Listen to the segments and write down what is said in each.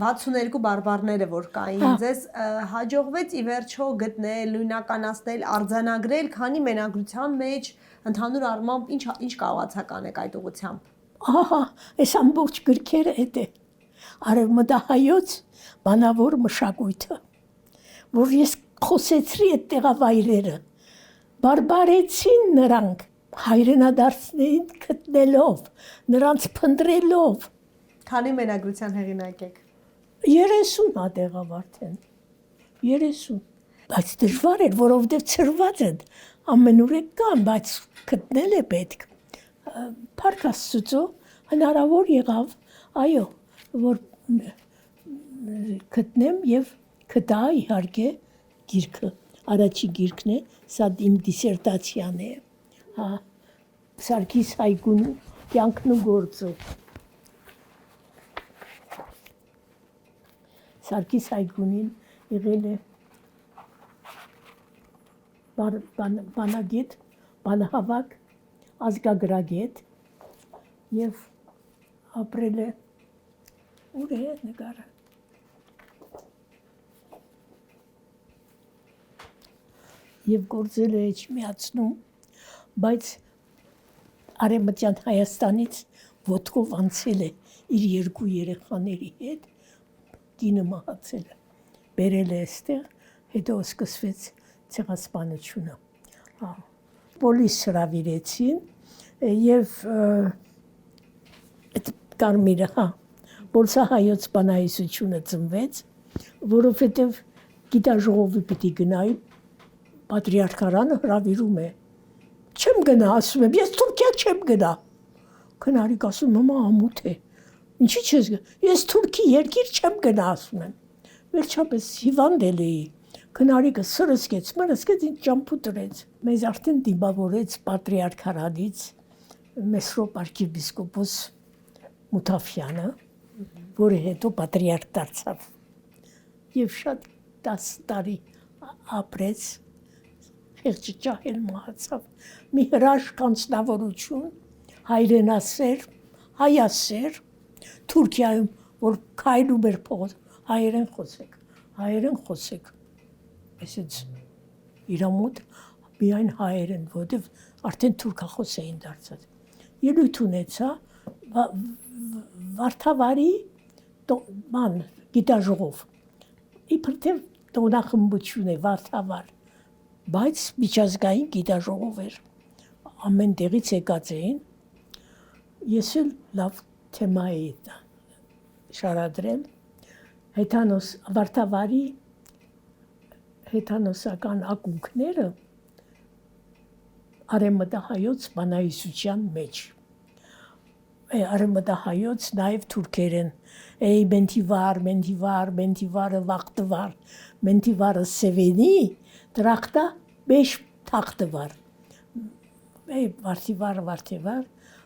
62 բարբառները որ կային ձեզ հաջողվեց ի վերջո գտնել, նույնականացնել, արձանագրել, քանի մենագրության մեջ ընդհանուր առմամբ ինչ կարողացաք անեք այդ ուղղությամբ։ Ահա, այս ամբողջ գրքերը էդ է։ Արևմտահայոց բանավոր մշակույթը, որ ես խոսեցրի այդ տեղավայրերը, բարբարեցին նրանք հայրենադարձներին գտնելով, նրանց փնտրելով։ Քանի մենագրության հեղինակ եք։ 30 ատեղավ արդեն, 30, բայց դժվար էր, որովհետև ծրված են, ամենուրեք կան, բայց գտնել է պետք, փառք Աստծո, հնարավոր եղավ, այո, որ գտնեմ և գտա իհարկե գիրքը, առաջի գիրքն է, սա իմ դիսերտացիան է, Սարգիս Հայգունու կյանքն ու գործը, Սարգիս Հայգունին եղել է բանագետ, բանահավաք, ազգագրագետ և ապրել է, ուր է նկարը, և գործել է Էջմիածնում, բայց Արևմտյան Հայաստանից ոտքով անցել է իր 2 երեխաների հետ, կինը մահացել է, բերել է այստեղ, հետո սկսվեց ցեղասպանությունը, պոլիս հրավիրեցին և Կարմիրը, Պոլսահայոց բանահյուսությունը ծնվեց, որովհետև գիտաժողովի պիտի գնայի, պատրիարքարանը հրավիրում է, չեմ գնա, ասում եմ, ես Թուրքիա չեմ գնա, քնարիկ ասում, մամա ամութ է, ինչի չես գնա, ես Թուրքի երկիր չեմ գնա, ասում եմ, վերջապես հիվանդ էի, քնարիկը սրսկեց, մրսկեց, ինձ ճամփու տրեց, մեզ արդեն դիմավորեց պատրիարքարանից Մեսրոպ arczepiskopos Մութաֆյանը, որը հետո պատրիարք դարձավ, և շատ 10 տարի ապրեց, խեղճը ջահել մահացավ, մի հրաշք անձնավորություն, հայրենասեր, հայասեր, Թուրքիայում, որ քայլում էր փողոց, հայերեն խոսեք, այսպես իր մոտ միայն հայերեն, որտև արդեն թուրքախոս էին դարձած, ելույթ ունեցա, Վարդավառի գիտաժողով, իբրև տոնախմբություն է Վարդավառ, բայց միջազգային գիտաժողով էր, ամեն տեղից եկած էին, ես էլ լավ թեմա էի շարադրել, Վարդավառի հեթանոսական ակունքները արևմտահայոց բանահյուսության մեջ, արևմտահայոց նաև թուրքերեն, մենթիվարը վաղտվար, մենթիվարը սևենի, տրախտա բեշ թախտվար,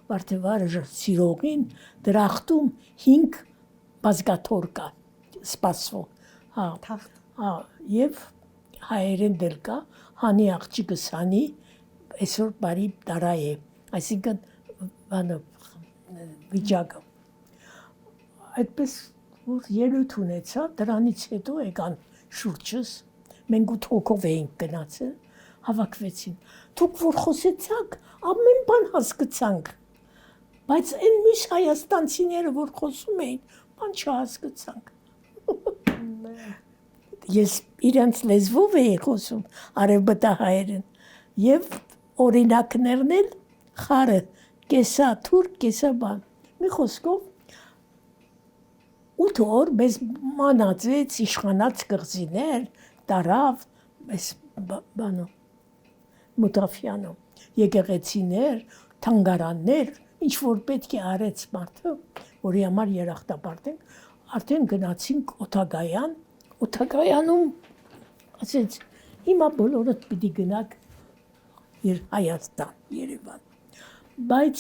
վարդևարը սիրողին, դրախտում 5 բազգաթոռ կա, սպասվող, և հայերեն դել կա, հանի աղջիկս հանի, այսօր բարի տարա է, այսինքն վիճակը, այդպես որ ելույթ ունեցա, դրանից հետո եկան շուրջս, մենք 8 հոգով էինք գնացել, հավաքվեցին, դուք որ խոսեցաք, ամեն բան հասկացանք, բայց այն մյուս հայաստանցիները, որ խոսում էին, բան չհասկացանք, ես իրենց լեզվով էի խոսում, արևմտահայերեն, և օրինակներն էլ խառը, կեսա թուրք, կեսա բան, մի խոսքով, 8 օր մեզ մանածեց, իշխանած կղզիներ, տարավ, Մութաֆյանը, եկեղեցիներ, թանգարաններ, ինչ որ պետք է արեց մարդը, որի համար երախտապարտ ենք, արդեն գնացինք Օթագայան, Օթագայանում ասեց, հիմա բոլորդ պիտի գնաք Հայաստան, Երևան, բայց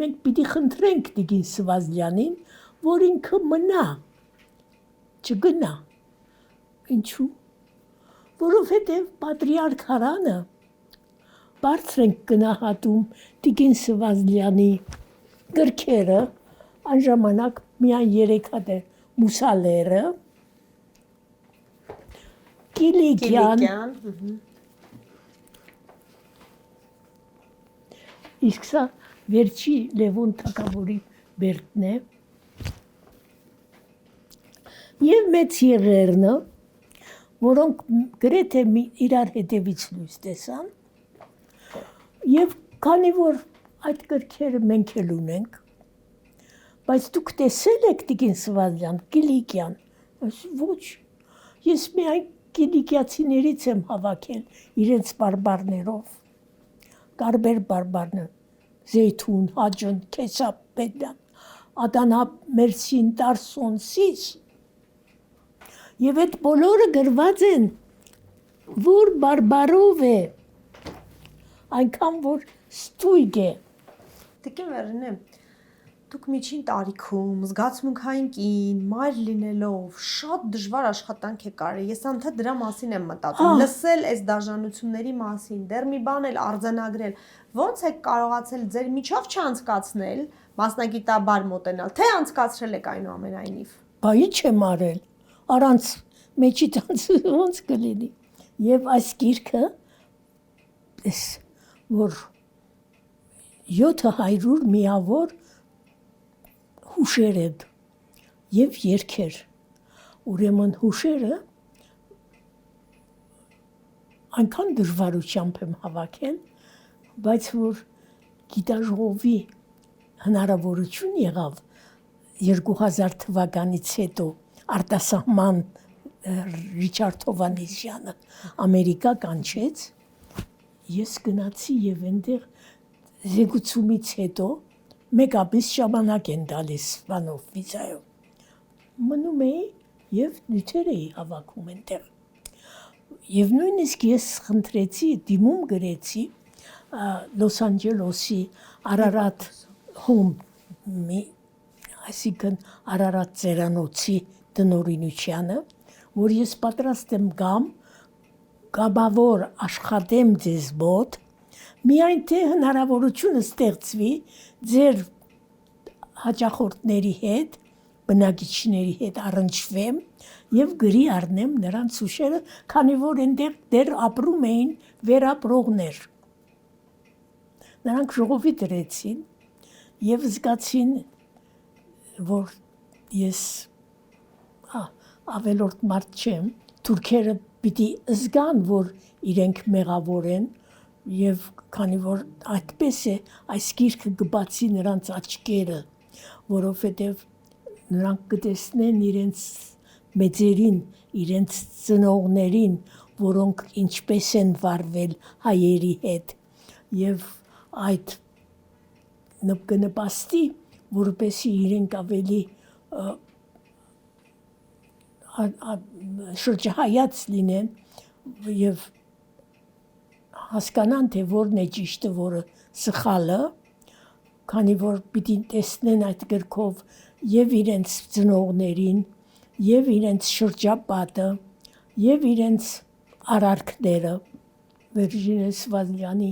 մենք պիտի խնդրենք Տիկին Սվազլյանին, որ ինքը մնա, չգնա, ինչու, որովհետև պատրիարքարանը բարձր ենք գնահատում Տիկին Սվազլյանի գրքերը, այն ժամանակ միայն 3 հատ է Մուսալերը, Կիլիկյան, իսկ սա վերջի Լևոն թագավորի բերդն է, և մեծ եղերնը, որոնք գրեթե իրար հետևից լույս տեսան, և քանի որ այդ գրքերը մենք էլ ունենք, բայց դուք տեսել եք Տիկին Սվազյան, Կիլիկյան, ոչ, ես միայն կիլիկիացիներից եմ հավաքել իրենց բարբարներով, կարբեր բարբարներ, Զեյթուն, Հաջն, Քեսապ, Պետան, Ադանա, Մերսին, Տարսոն, Սիս, և այդ բոլորը գրված են, որ բարբարով է, այնքան որ ստույգ է։ Տիկին Վերինե, դուք միջին տարիքում, զգացմունքային կին, մայր լինելով, շատ դժվար աշխատանք եք արել, ես անդադ դրա մասին եմ մտածում, լսել այս դաժանությունների մասին, դեռ մի բան էլ արձանագրել, ոնց եք կարողացել ձեր միջով չանցկացնել, մասնագիտաբար մոտենալ, թե անցկացրել եք այնուամենայնիվ։ Բա ի՞նչ եմ արել, առանց մեջի տանցը ոնց կլինի, և այս գիրքը, որ 700 միավոր հուշեր են և երգեր, ուրեմն հուշերը այնքան դժվարությամբ եմ հավաքել, բայց որ գիտաժողովի հնարավորություն եղավ 2000 թվականից հետո արտասահման Ռիչարդ Հովհաննիսյանը Ամերիկա կանչեց, ես գնացի և այնտեղ զեկուցումից հետո մեկ ամիս ժամանակ են տալիս բանով, վիզայով, մնում էի և նյութեր էի հավաքում այնտեղ, և նույնիսկ ես խնդրեցի, դիմում գրեցի Լոս Անջելեսի Արարատ Հոմ, այսինքն Արարատ ծերանոցի տնօրինությանը, որ ես պատրաստ եմ գամ, գաբավոր աշխատեմ ձեզ մոտ, միայն թե հնարավորությունը ստեղծվի ձեր հաճախորդների հետ, բնակիչների հետ առնչվեմ և գրի առնեմ նրանց հուշերը, քանի որ այնտեղ դեռ ապրում էին վերապրողներ։ Նրանք ժողովի դրեցին և զգացին, որ ես ավելորդ մարդ չեմ, թուրքերը պիտի զգան, որ իրենք մեղավոր են, և քանի որ այդպես է, այս գիրքը կբացի նրանց աչքերը, որովհետև նրանք կտեսնեն իրենց մեծերին, իրենց ծնողներին, որոնք ինչպես են վարվել հայերի հետ, և այդ կնպաստի, որպեսզի իրենք ավելի շրջահայաց լինեն և հասկանան, թե որն է ճիշտը, որը սխալը, քանի որ պիտի տեսնեն այդ գրքով և իրենց ծնողներին, և իրենց շրջապատը, և իրենց արարքները, Վիրջինիա Սվազյանի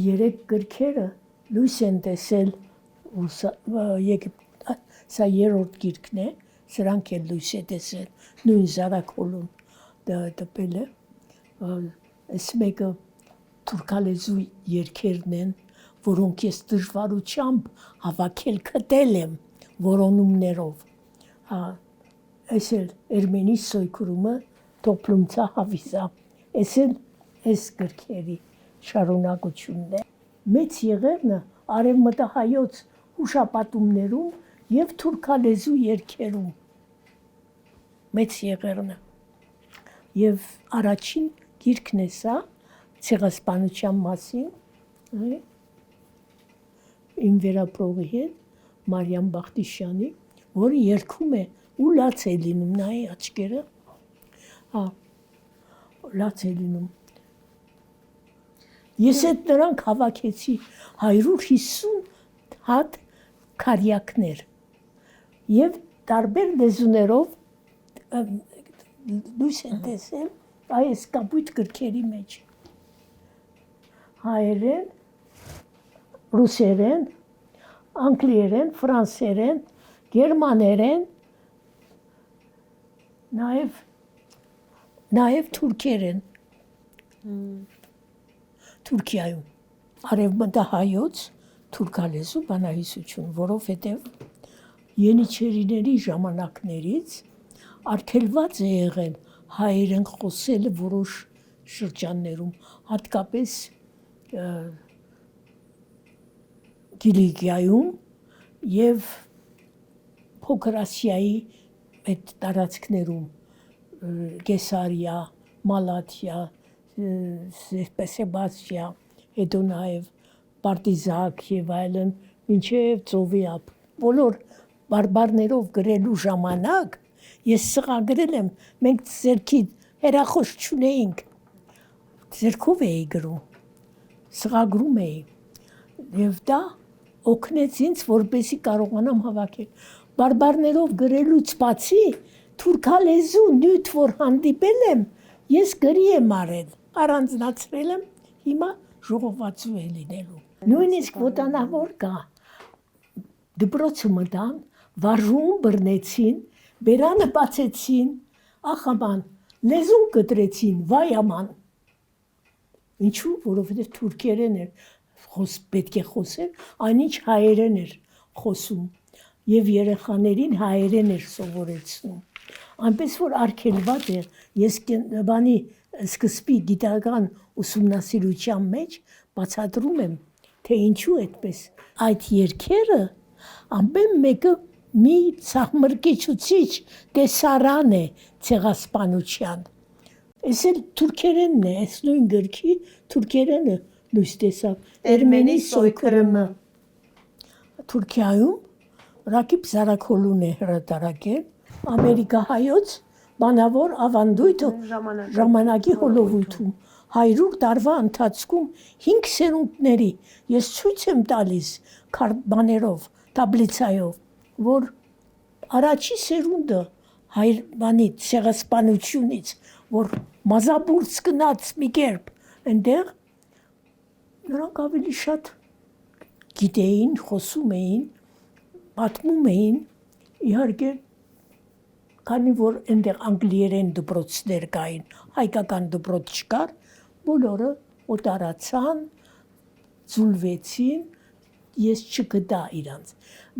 3 գրքերը լույս են տեսել, սա 3-րդ գիրքն է, սրանք էլ լույս է տեսել, նույն Զարաքոլում տպել է, այս մեկը թուրքալեզու երգերն են, որոնք ես դժվարությամբ հավաքել գտել եմ որոնումներով, այս էլ Էրմենի Սոյքուրումը Տոպլումցա Հավիզա, այս էլ այս գրքերի շարունակությունն է, մեծ եղերնը արևմտահայոց հուշապատումներում և թուրքալեզու երգերում, մեծ եղերնը, և առաջին գիրքն է սա, ցեղասպանության մասին, իմ վերապրողի հետ, Մարիամ Բախտիշյանի, որը երգում է ու լաց է լինում, նայի աչքերը, լաց է լինում, ես այդ նրանք հավաքեցի 150 հատ քարյակներ և տարբեր լեզուներով լույս են տեսել այս կապույտ գրքերի մեջ, հայերեն, ռուսերեն, անգլիերեն, ֆրանսերեն, գերմաներեն, Նաև թուրքերեն Թուրքիայում արևմտահայոց թուրքալեզու բանահյուսություն, որովհետև Ենիչերիների ժամանակներից արգելված է եղել հայերեն խոսելը որոշ շրջաններում, հատկապես Կիլիկիայում եւ Փոքր Ասիայի այդ տարածքներում, Կեսարիա, Մալաթիա, Սեբաստիա, հետո նաև Պարտիզակ եւ այլն, մինչեւ Ծովիապ, բոլոր բարբարներով գրելու ժամանակ ես սղագրել եմ, մենք ձերքի հերախոս չունեինք, ձերքով էի գրում, սղագրում էի, եւ դա օգնեց ինձ, որպեսզի կարողանամ հավաքել։ Բարբարներով գրելուց բացի թուրքալեզու նյութ, որ հանդիպել եմ, ես գրի եմ արել, առանձնացրել եմ, հիմա ժողովածու է լինելու։ Նույնիսկ ոտանավոր կա, դպրոցը մտան, վարժում բռնեցին, բերանը բացեցին, ախ աման, լեզուն կտրեցին, վայ աման։ Ինչու՞, որովհետև թուրքերեն էր, պետք է խոսել, այնինչ հայերեն էր խոսում եւ երեխաներին հայերեն էր սովորեցնում։ Այնպես որ արգելված է, ես բանի սկզբի գիտական ուսումնասիրության մեջ բացատրում եմ, թե ինչու այդպես։ Այդ երգերը ամեն մեկը մի ցաղմրկիչուցիչ տեսարան է ցեղասպանության։ Այս էլ թուրքերենն է, այս նույն գրքի թուրքերենը լույս տեսավ Էրմենի սոյքրմը։ Թուրքիայում Ռակիբ Զարաքոլուն է հրատարակել ամերիկահայոց բանավոր ավանդույթը ժամանակի հոլովույթում 100 տարվա ընթացքում 5 սերունդների ես ցույց եմ տալիս բաներով, տաբլիցայով, որ առաջի սերունդը բանի ցեղասպանությունից, որ մազաբուրց գնաց մի կերպ, այնտեղ նրանք ավելի շատ գիտեին, խոսում էին, պատմում էին, իհարկե, քանի որ այնտեղ անգլիերեն դպրոցներ կային, հայկական դպրոց չկար, բոլորը օտարացան, ձուլվեցին, ես չգտա իրանց,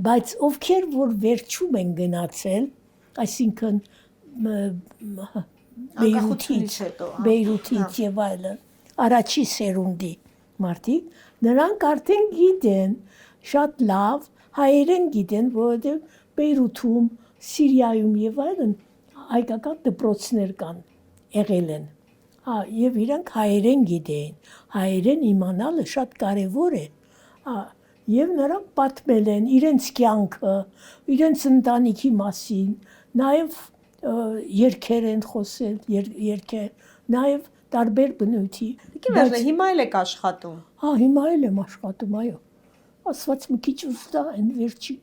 բայց ովքեր որ վերջում են գնացել, այսինքն Բեյրութից եւ այլն, առաջի սերունդի մարդիկ, նրանք արդեն գիտեն, շատ լավ, հայերեն գիտեն, որովհետև Բեյրութում, Սիրիայում եւ այլն հայկական դպրոցներ կան, եղել են։ Եվ իրանք հայերեն գիտեին, հայերեն իմանալը շատ կարևոր է։ Եվ նրանք պատմել են իրենց կյանքը, իրենց ընտանիքի մասին, նաեւ երգեր են խոսել, նաեւ տարբեր բնույթի։ Հիմա էլ եք աշխատում։ Հիմա էլ եմ աշխատում, այո։ Ասված մի քիչ ուստա են վերջի